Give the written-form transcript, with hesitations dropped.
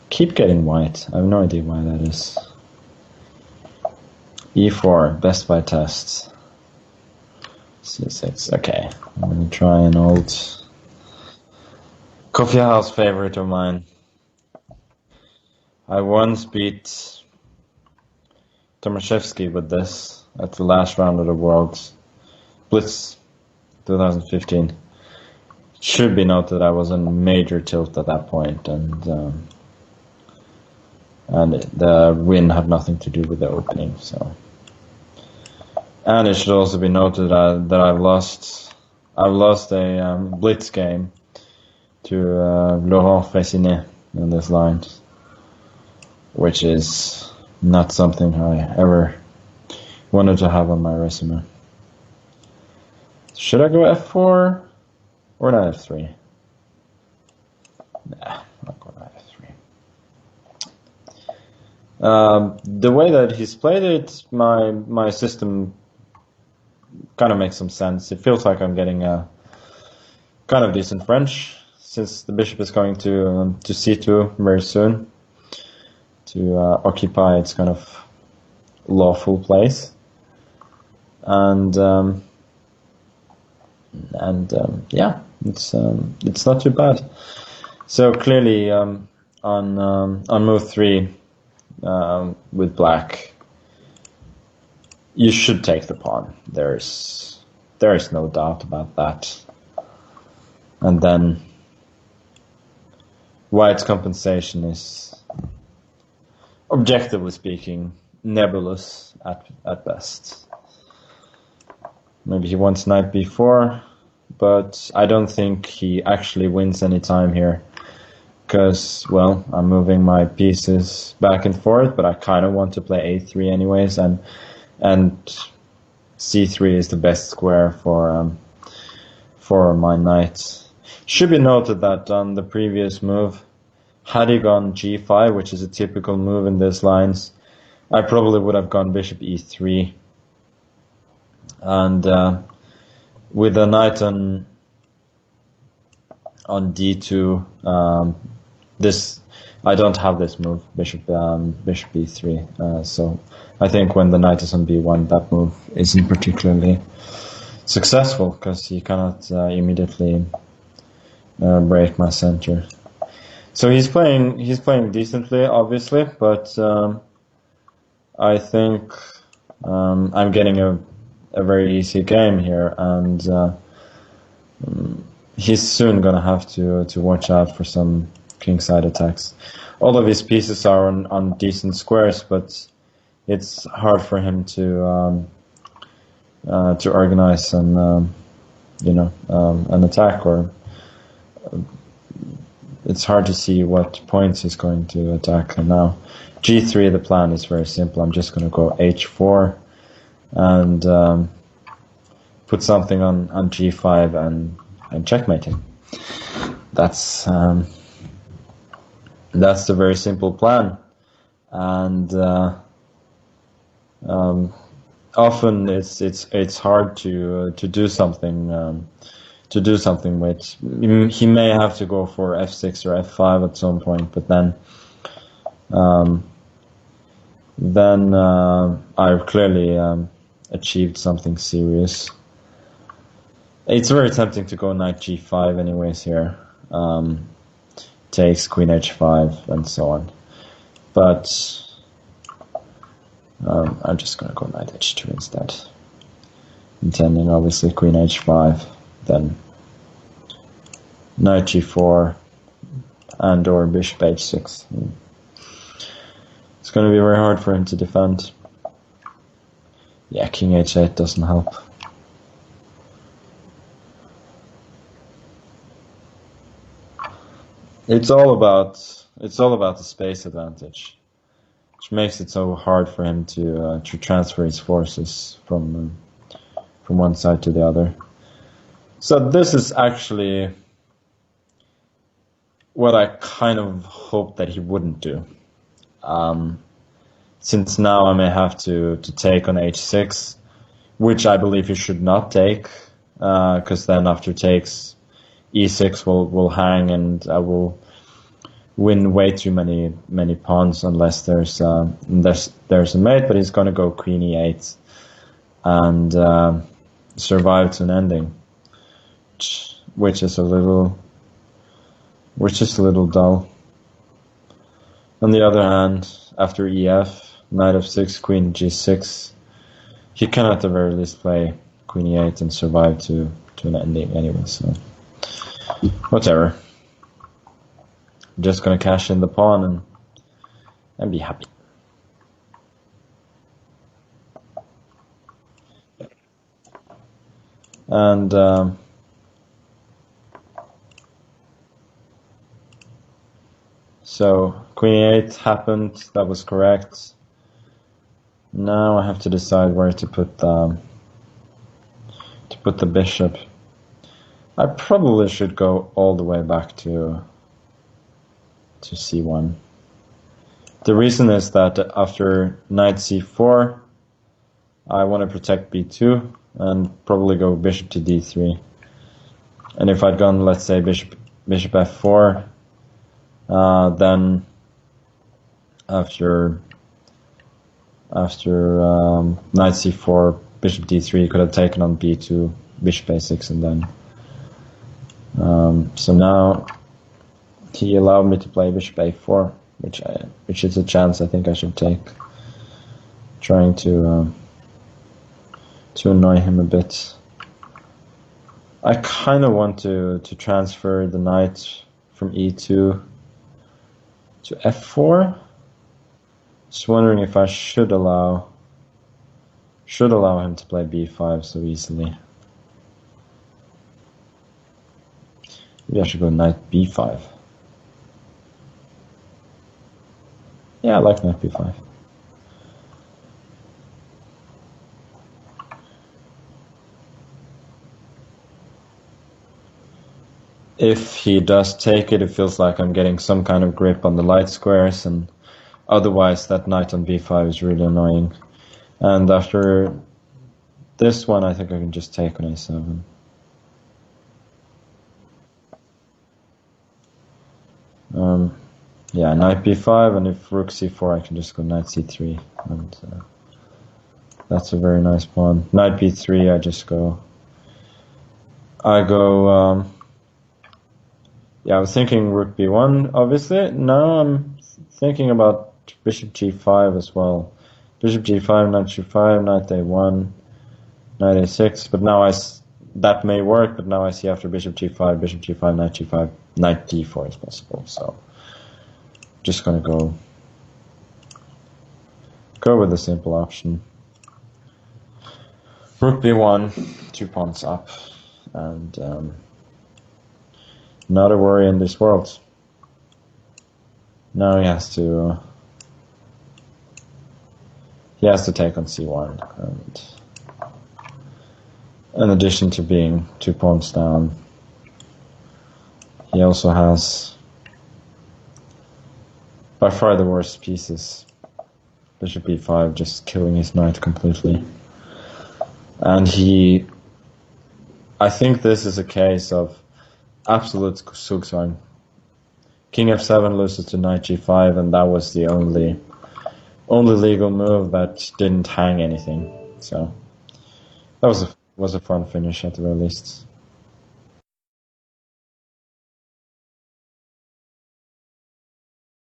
keep getting white. I have no idea why that is. E4, best by test. C6, okay. I'm gonna try an old coffee house favorite of mine. I once beat Tomaszewski with this at the last round of the World Blitz 2015. Should be noted I was in major tilt at that point, and the win had nothing to do with the opening. So, and it should also be noted that I've lost a Blitz game to Laurent Fressinet in this line, which is not something I ever wanted to have on my resume. Should I go f4 or not f3? Nah, I'll go f3. The way that he's played it, my system kind of makes some sense. It feels like I'm getting a kind of decent French, since the bishop is going to c2 very soon to occupy its kind of lawful place, and yeah, it's not too bad. So clearly on move 3 with black, you should take the pawn. There is no doubt about that. And then white's compensation is, objectively speaking, nebulous at best. Maybe he wants knight b4, but I don't think he actually wins any time here, because, well, I'm moving my pieces back and forth, but I kind of want to play a3 anyways, and c3 is the best square for my knight. Should be noted that on the previous move, had he gone g5, which is a typical move in these lines, I probably would have gone bishop e3. And with the knight on d2, this, I don't have this move, bishop e3. So I think when the knight is on b1, that move isn't particularly successful, because he cannot immediately break my center. So he's playing decently, obviously, but I think I'm getting a very easy game here, and he's soon gonna have to watch out for some kingside attacks. All of his pieces are on decent squares, but it's hard for him to organize an attack, or it's hard to see what points he's going to attack. And now g3, the plan is very simple. I'm just going to go h4 and put something on g5 and checkmate him. That's the very simple plan, and often it's hard to do something. To do something with, he may have to go for f6 or f5 at some point, but then I've clearly achieved something serious. It's very tempting to go knight g5 anyways here, takes queen h5 and so on, but I'm just going to go knight h2 instead, intending obviously queen h5, then knight g4 and or bishop h6. It's going to be very hard for him to defend. Yeah, king h8 doesn't help. It's all about the space advantage, which makes it so hard for him to transfer his forces from one side to the other. So this is actually what I kind of hoped that he wouldn't do. Since now I may have to take on h6, which I believe he should not take, because then after takes, e6 will hang, and I will win way too many pawns unless there's a mate. But he's going to go queen e8 and survive to an ending, which is a little dull. On the other hand, after ef, knight f6, queen g6, he can at the very least play queen e8 and survive to an ending anyway. So whatever. I'm just gonna cash in the pawn and be happy. And so queen e8 happened. That was correct. Now I have to decide where to put the bishop. I probably should go all the way back to c1. The reason is that after knight c4, I want to protect b2 and probably go bishop to d3. And if I'd gone, let's say, bishop f4, then after knight c4, bishop d3 could have taken on b2, bishop a6, and then so now he allowed me to play bishop a4, which is a chance I think I should take, trying to annoy him a bit. I kind of want to transfer the knight from e2 to f4. Just wondering if I should allow him to play b5 so easily. Maybe I should go knight b5. Yeah, I like knight b5. If he does take it, it feels like I'm getting some kind of grip on the light squares, and otherwise that knight on b5 is really annoying. And after this one, I think I can just take on a7. Yeah, knight b5, and if rook c4, I can just go knight c3, and that's a very nice pawn. Knight b3, yeah, I was thinking rook b1, obviously. Now I'm thinking about bishop g5 as well. Bishop g5, knight g5, knight a1, knight a6, but now that may work, but now I see after bishop g5, knight g5, knight d4 is possible, so just gonna go with the simple option. Rook b1, 2 pawns up, and not a worry in this world. Now he has to take on c1, and in addition to being 2 pawns down, he also has by far the worst pieces. Bishop b5 just killing his knight completely. And I think this is a case of absolute zugzwang. King f7 loses to knight g5, and that was the only legal move that didn't hang anything. So that was a fun finish at the very least.